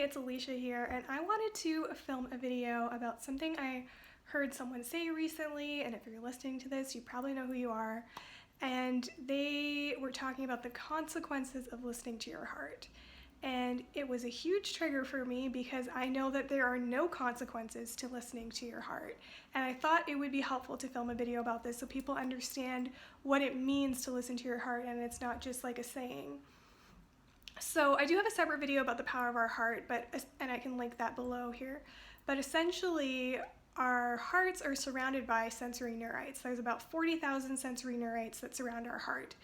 it's Alisha here, and I wanted to film a video about something I heard someone say recently, and if you're listening to this, you probably know who you are, and they were talking about the consequences of listening to your heart. And it was a huge trigger for me because I know that there are no consequences to listening to your heart. And I thought it would be helpful to film a video about this so people understand what it means to listen to your heart and it's not just like a saying. So I do have a separate video about the power of our heart, and I can link that below here. But essentially, our hearts are surrounded by sensory neurites. There's about 40,000 sensory neurites that surround our heart.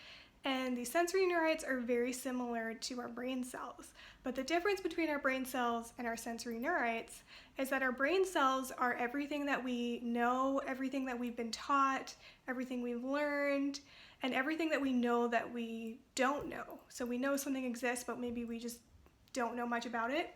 And these sensory neurites are very similar to our brain cells. But the difference between our brain cells and our sensory neurites is that our brain cells are everything that we know, everything that we've been taught, everything we've learned, and everything that we know that we don't know. So we know something exists, but maybe we just don't know much about it.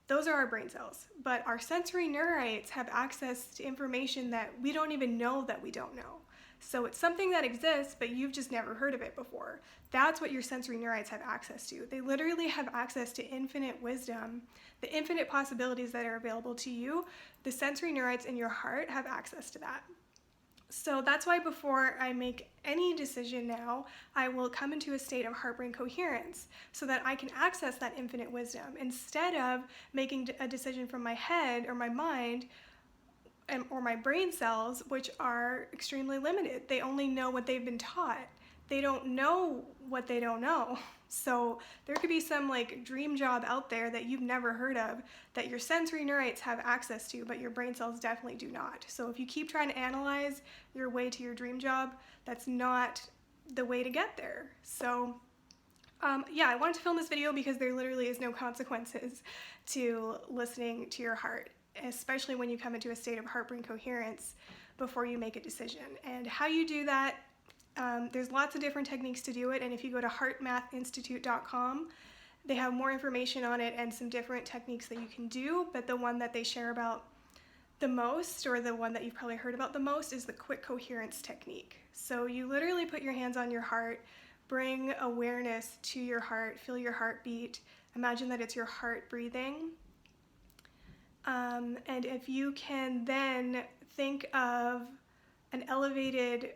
Those are our brain cells. But our sensory neurites have access to information that we don't even know that we don't know. So it's something that exists, but you've just never heard of it before. That's what your sensory neurites have access to. They literally have access to infinite wisdom, the infinite possibilities that are available to you. The sensory neurites in your heart have access to that. So that's why before I make any decision now, I will come into a state of heart-brain coherence so that I can access that infinite wisdom instead of making a decision from my head or my mind or my brain cells, which are extremely limited. They only know what they've been taught. They don't know what they don't know. So there could be some like dream job out there that you've never heard of that your sensory neurites have access to, but your brain cells definitely do not. So if you keep trying to analyze your way to your dream job, that's not the way to get there. So yeah, I wanted to film this video because there literally is no consequences to listening to your heart, especially when you come into a state of heart-brain coherence before you make a decision. And how you do that, there's lots of different techniques to do it, and if you go to heartmathinstitute.com, they have more information on it and some different techniques that you can do, but the one that they share about the most, or the one that you've probably heard about the most, is the quick coherence technique. So you literally put your hands on your heart, bring awareness to your heart, feel your heartbeat, imagine that it's your heart breathing. And if you can then think of an elevated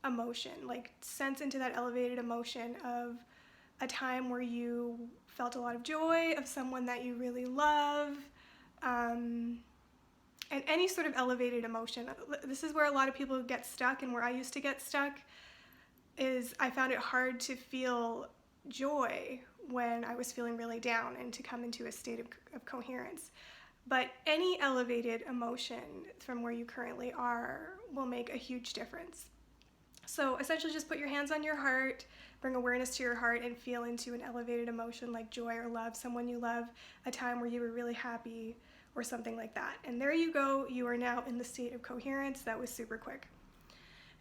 emotion, like sense into that elevated emotion of a time where you felt a lot of joy, of someone that you really love, and any sort of elevated emotion. This is where a lot of people get stuck, and where I used to get stuck is I found it hard to feel joy when I was feeling really down and to come into a state of coherence. But any elevated emotion from where you currently are will make a huge difference. So essentially just put your hands on your heart, bring awareness to your heart, and feel into an elevated emotion like joy or love, someone you love, a time where you were really happy, or something like that. And there you go, you are now in the state of coherence. That was super quick.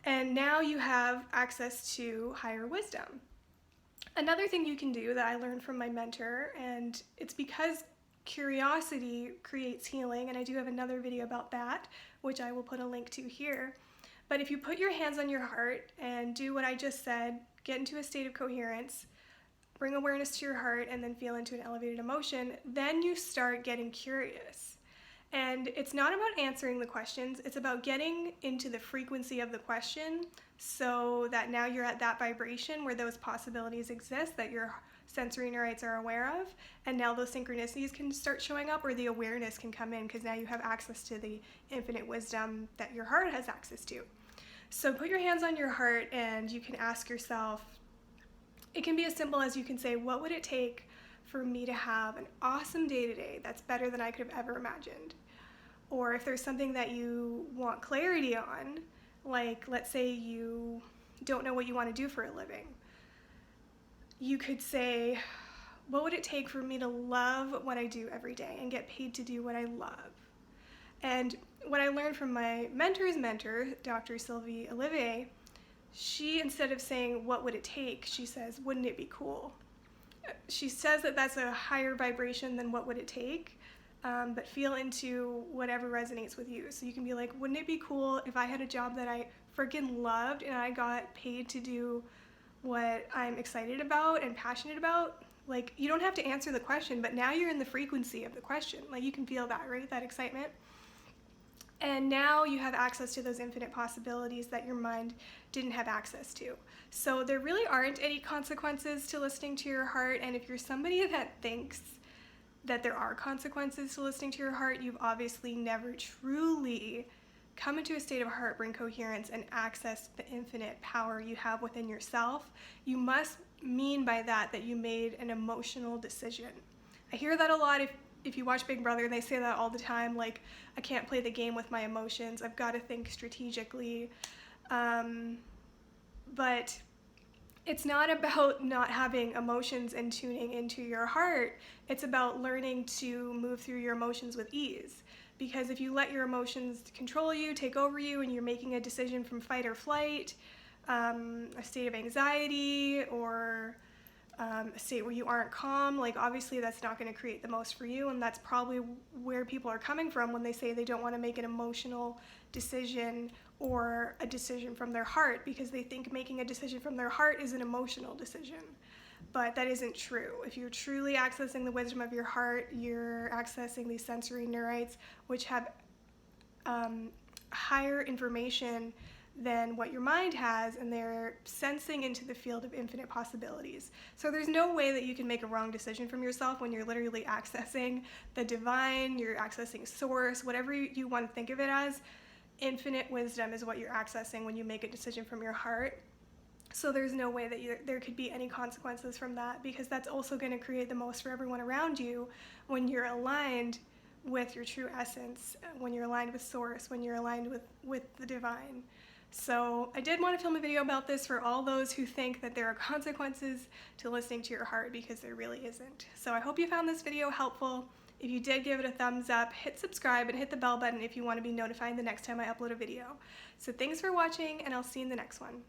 And now you have access to higher wisdom. Another thing you can do that I learned from my mentor, and it's because curiosity creates healing, and I do have another video about that, which I will put a link to here. But if you put your hands on your heart and do what I just said, get into a state of coherence, bring awareness to your heart, and then feel into an elevated emotion, then you start getting curious. And it's not about answering the questions, it's about getting into the frequency of the question so that now you're at that vibration where those possibilities exist that your sensory neurites are aware of, and now those synchronicities can start showing up, or the awareness can come in because now you have access to the infinite wisdom that your heart has access to. So put your hands on your heart and you can ask yourself, it can be as simple as you can say, what would it take for me to have an awesome day today that's better than I could have ever imagined? Or if there's something that you want clarity on, like let's say you don't know what you want to do for a living, you could say, what would it take for me to love what I do every day and get paid to do what I love? And what I learned from my mentor's mentor, Dr. Sylvie Olivier, she, instead of saying, what would it take, she says, wouldn't it be cool? She says that that's a higher vibration than what would it take, but feel into whatever resonates with you. So you can be like, wouldn't it be cool if I had a job that I freaking loved and I got paid to do what I'm excited about and passionate about? Like, you don't have to answer the question, but now you're in the frequency of the question. Like, you can feel that, right? That excitement. And now you have access to those infinite possibilities that your mind didn't have access to. So there really aren't any consequences to listening to your heart. And if you're somebody that thinks that there are consequences to listening to your heart, you've obviously never truly come into a state of heart brain coherence and access the infinite power you have within yourself. You must mean by that that you made an emotional decision. I hear that a lot if you watch Big Brother, they say that all the time, like, I can't play the game with my emotions, I've got to think strategically. But it's not about not having emotions and tuning into your heart. It's about learning to move through your emotions with ease. Because if you let your emotions control you, take over you, and you're making a decision from fight or flight, a state of anxiety, or a state where you aren't calm, like, obviously that's not going to create the most for you. And that's probably where people are coming from when they say they don't want to make an emotional decision or a decision from their heart, because they think making a decision from their heart is an emotional decision. But that isn't true. If you're truly accessing the wisdom of your heart, you're accessing these sensory neurites, which have higher information than what your mind has, and they're sensing into the field of infinite possibilities. So there's no way that you can make a wrong decision from yourself when you're literally accessing the divine, you're accessing source, whatever you want to think of it as. Infinite wisdom is what you're accessing when you make a decision from your heart. So there's no way that there could be any consequences from that, because that's also going to create the most for everyone around you when you're aligned with your true essence, when you're aligned with source, when you're aligned with the divine. So I did want to film a video about this for all those who think that there are consequences to listening to your heart, because there really isn't. So I hope you found this video helpful. If you did, give it a thumbs up, hit subscribe, and hit the bell button if you want to be notified the next time I upload a video. So thanks for watching, and I'll see you in the next one.